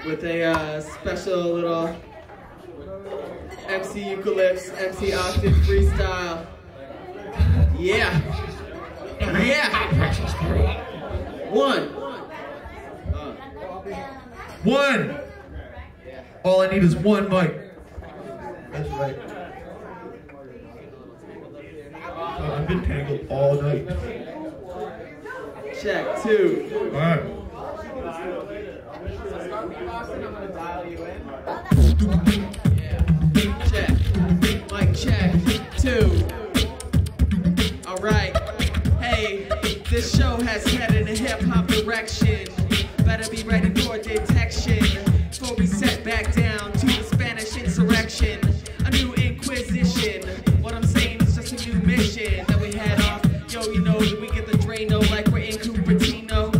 with a special little MC Eucalips, MC Octave freestyle. Yeah. Yeah. One. All I need is one mic. That's right. I've been tangled all night. Check, two. All right. Check. Mic check. Two. All right. Hey, this show has headed in a hip-hop direction. Better be ready for detection before we set back down to the Spanish insurrection. A new inquisition. What I'm saying is just a new mission that we head off. Yo, you know that we get the Drano like we're in Cupertino.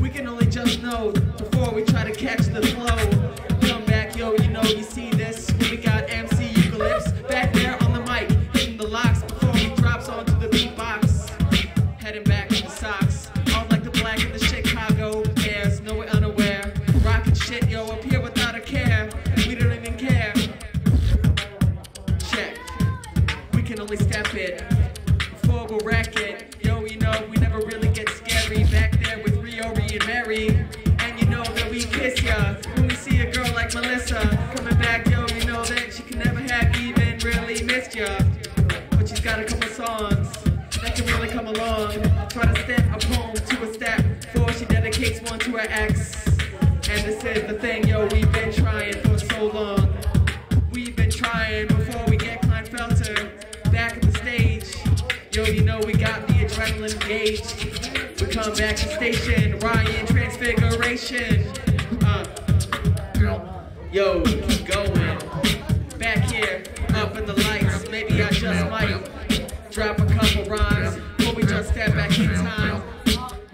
We can only just know before we try to catch the flow. Come back, yo, you know, you see this? We got MC Eucalips back there on the mic, hitting the locks before he drops onto the beatbox. Heading back to the socks, all like the black in the Chicago Bears. No, we're unaware. Rockin' shit, yo, up here without a care. We don't even care. Check. We can only step it before we'll wreck it. Yo, you know, we never really get scary. Back there with Riori and Mary. And you know that we kiss ya when we see a girl like Melissa coming back. Yo, you know that she can never have even really missed ya. But she's got a couple songs that can really come along. Try to step a poem to a step before she dedicates one to her ex. And this is the thing, yo, we've been trying for so long. We've been trying before we get Kleinfelter back at the stage. Yo, you know we got the adrenaline engaged. We come back to station, Ryan Transfiguration. Yo, keep going. Back here, up in the lights. Maybe I just might drop a couple rhymes before we just step back in time.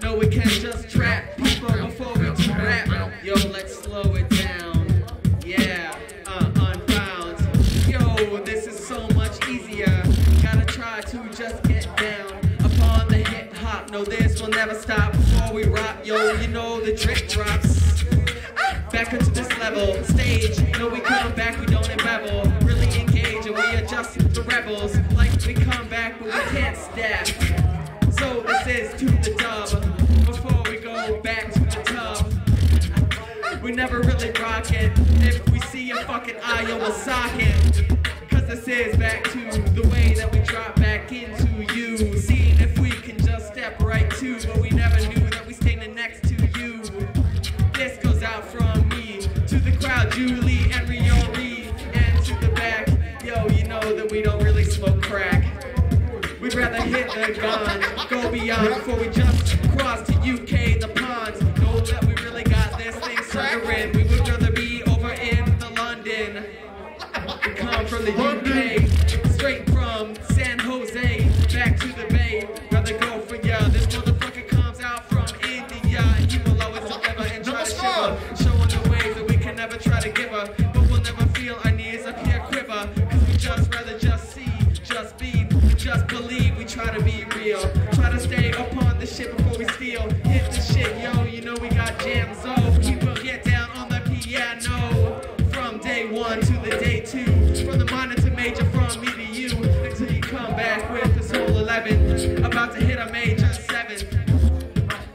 No, we can't just trap people before we do rap. Yo, let's slow it down. Yeah, unbound. Yo, this is so much easier. Gotta try to just get down upon the hip hop. No, this will never stop before we rock. Yo, you know the drip drops. Back into this level, stage. No, we come back, we don't embezzle. Really engage and we adjust the rebels. Like we come back, but we can't step. So this is to the dub. Before we go back to the tub, we never really rock it. If we see a fucking eye, yo, we'll sock it. Cause this is back to the way that we drop back into you. Seeing if we can just step right to, but we never knew that we standing next to you. This goes out from me to the crowd, Julie and Riori, and to the back. Yo, you know that we don't really smoke crack. We'd rather hit the gun, go beyond before we just cross to UK, the ponds. Know that we really got this thing suckering. We would rather be over in the London. We come from the UK, straight from San Jose, back to the Bay. Rather go for ya. This motherfucker comes out from India, and he will always deliver and try to shiver, showing the ways that we can never try to give her, but we'll never feel our knees up here quiver. Cause we just rather just see, just be, just believe. We try to be real, try to stay upon the shit before we steal. Hit the shit, yo, you know we got jams. So he will get down on the piano from day one to the day two, from the minor to major, from me to you, until you come back with this whole 11, about to hit a major 7.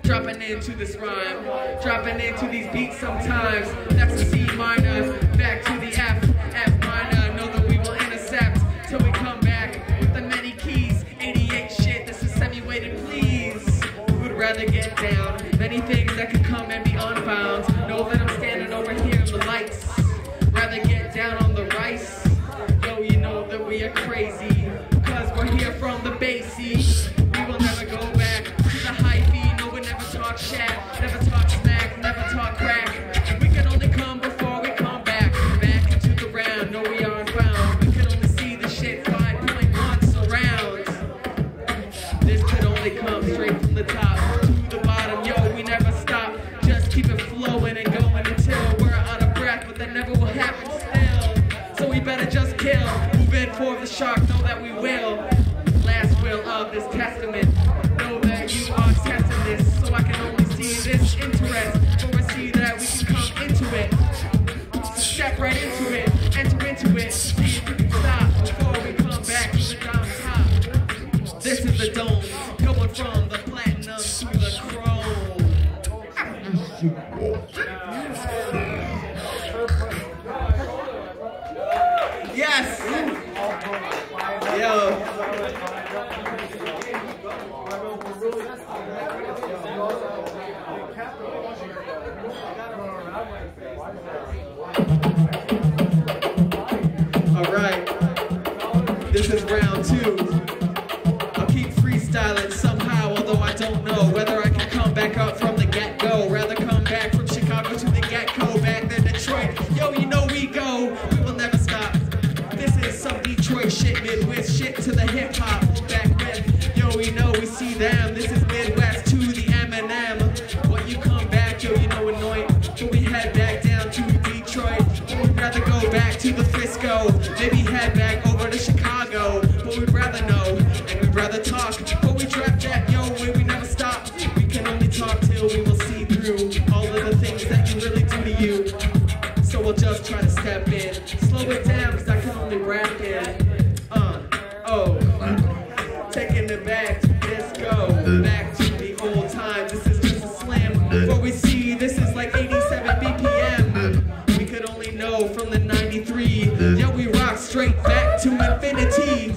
Dropping into this rhyme, dropping into these beats sometimes. That's a C minor, back to the F minor. Know that we will intercept till we come back with the many keys. 88 shit, this is semi-weighted, please. Would rather get down, many things that could come and be unfound. Know that I'm standing over here in the lights. Rather get down on the rice. Yo, you know that we are crazy, cause we're here from the basics. We will never go back to the hyphy. No, we never talk shat, never talk smack, never talk crack. We can only come before we come back into the round. No, we aren't found. We can only see the shit 5.1 surround. This could only come straight from the top to the bottom. Yo, we never stop. Just keep it flowing and going until we're out of breath, but that never will happen still. So we better just kill. Move in for the shark, know that we will. Last will of this testament. Know that you are testing this, so I can only see this interest. For we see that we can come into it. Yes! Yo. Alright. This is round 2. I'll keep freestyling somehow, although I don't know whether I can come back up from the get-go. Rather come back from Chicago to the get-go, back then Detroit. Yo, you know we go, we will never stop. This is some Detroit shit, Midwest shit to the hip-hop. Back when, yo, we know we see them. This is Midwest to the Eminem. When you come back, yo, you know annoying. But we head back down to Detroit. We'd rather go back to the Frisco. Maybe head back over to Chicago. But we'd rather know, and we'd rather talk. But we trap that, yo, we never stop. We can only talk till we will see through all of the things that you really do to you. So we'll just try to step in. Slow it down, cause I can only rap in. Taking it back to disco. Back to the old times. This is just a slam. What we see, this is like 87 BPM. We could only know from the 93. Yo, we rock straight back to infinity.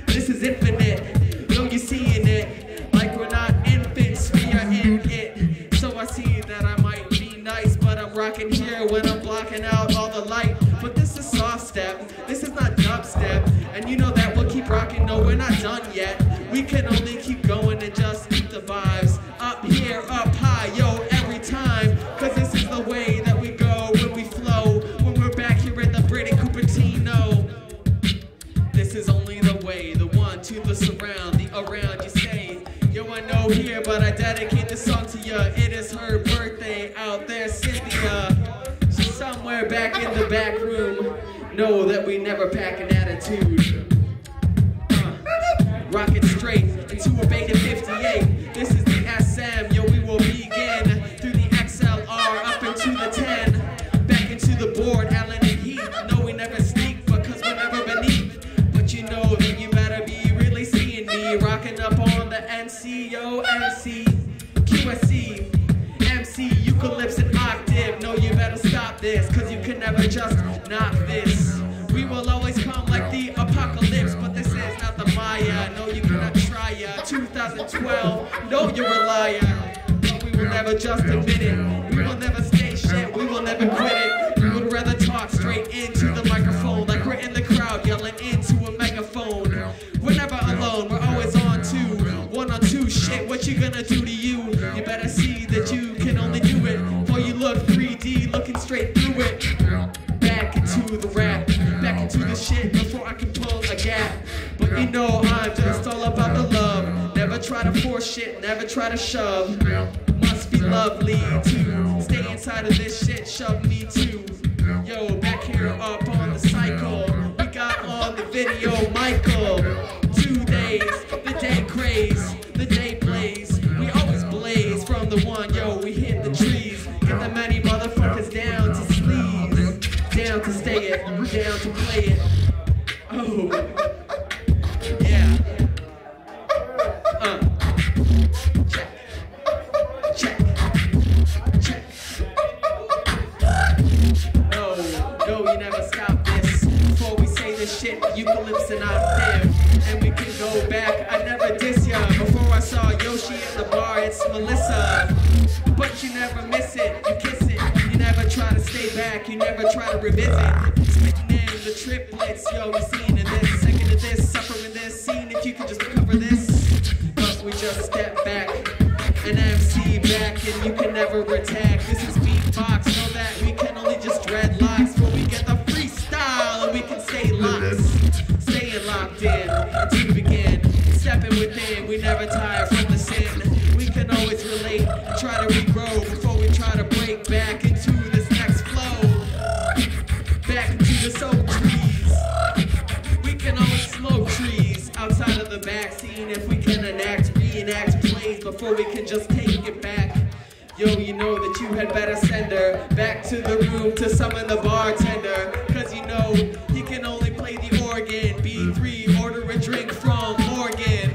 This is infinite. Yo, you seeing it. Like we're not infants, we are in it. So I see that I might be nice, but I'm rocking here when I'm blocking out all the light. But this is soft step, this is not dubstep. And you know that we'll keep rocking, no, we're not done yet. We can only keep going and just keep the vibes up here, up high, yo, every time. Cause this is the way that we go when we flow. When we're back here at the Brit in Cupertino. This is only the way, the one to the surround, the around you say. Yo, I know here, but I dedicate this song to ya. It is her birthday out there, Cynthia. She's somewhere back in the back room. Know that we never pack an attitude. Rock it straight into a beta 58. This is the SM, yo, we will begin through the XLR up into the 10. Back into the board, Allen and Heath. No, we never sneak because we're never beneath. But you know that you better be really seeing me. Rocking up on the NC, yo, MC, QSC, MC, Eucalips and Octave. No, you better stop this, cause you can never just knock this. We will always come like the apocalypse, but this is not the Maya. No, you cannot try ya. 2012, no, you're a liar. But we will never just admit it. We will never stay shit, we will never quit it. We would rather talk straight into the microphone, like we're in the crowd yelling into a megaphone. We're never alone, we're always on two. 1-on-2 shit, what you gonna do to you? You better see that you can only do it. For you look 3D, looking straight through it. Back into the rap, back into the shit before I can pull a gap. But you know I'm just all about the love. Never try to force shit, never try to shove. Must be lovely to stay inside of this shit, shove me too. Yo, back here up on the cycle. We got on the video Michael. 2 days, the day craze, the day blaze. We always blaze from the one, yo, we hit the trees. Get the many motherfuckers down to sleaze. Down to stay it, down to play it. Oh, yeah. Check, check, check. No, you never stop this. Before we say this shit, Eucalips and Octave. And we can go back, I never diss ya. Before I saw Yoshi at the bar, it's Melissa. But you never miss it, you kiss it. You never try to stay back, you never try to revisit. Spitting in the triplets, yo, we seen in this. Second to this, suffering this, scene if you could just recover this. But we just step back, an MC back, and you can never attack. This is beatbox, know that we can only just dreadlocks. But we get the freestyle, and we can stay locked. Staying locked in, until we begin. Stepping within, we never tire from the sin. We can always relate, try to regrow before we try to break back into this next flow. Back into the soul trees. We can always smoke trees outside of the back scene if we can reenact plays before we can just take it back. Yo, you know that you had better send her back to the room to summon the bartender. Cause you know he can only play the organ. B3, order a drink from Morgan.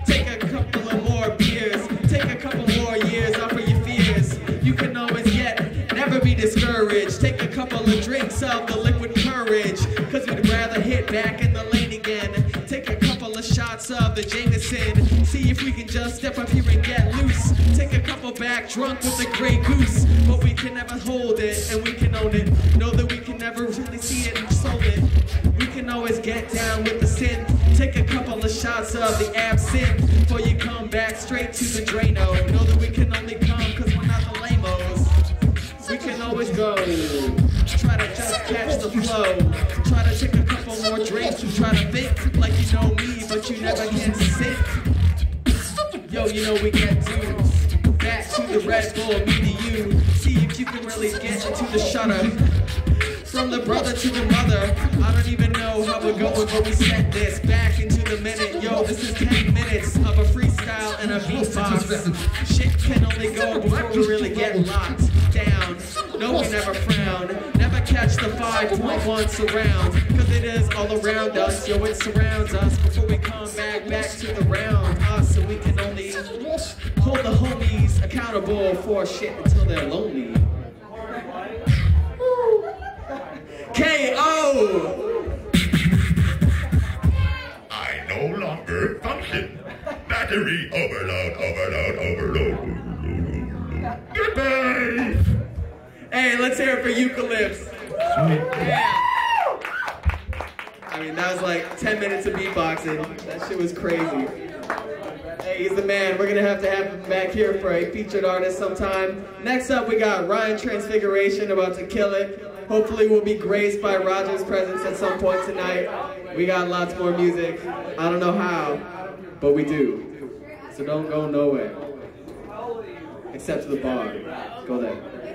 Take a couple of more beers. Take a couple more years off of your fears. You can always get, never be discouraged. Take a couple of drinks of the liquid courage, cause we'd rather hit back in the lane again. Take a couple of shots of the Jameson, see if we can just step up here and get loose. Take a couple back drunk with the Grey Goose, but we can never hold it and we can own it. Know that we can never really see it and sold it. We can always get down with the synth. Take a couple of shots of the absinthe before you come back straight to the Drano. Know that we can only come cause we're not the lamos. We can always go. Try to just catch the flow. Try to take a couple more drinks and try to think like you know me, but you never can sit. Yo, you know we get dudes. Back to the Red Bull, me to you. See if you can really get into the shutter. From the brother to the mother, I don't even know how we're going, but we set this back into the minute. Yo, this is 10 minutes of a freestyle and a beatbox. Shit can only go before we really get locked down. No, we never frown, never catch the 5.1 surround, cause it is all around us. Yo, it surrounds us before we come back to the round us, so we can only hold the homies accountable for shit until they're lonely. K.O. I no longer function. Battery overload. Goodbye. Hey, let's hear it for Eucalips. Yeah. I mean, that was like 10 minutes of beatboxing. That shit was crazy. Hey, he's the man. We're gonna have to have him back here for a featured artist sometime. Next up, we got Ryan Transfiguration about to kill it. Hopefully we'll be graced by Roger's presence at some point tonight. We got lots more music. I don't know how, but we do. So don't go nowhere. Except to the bar. Go there.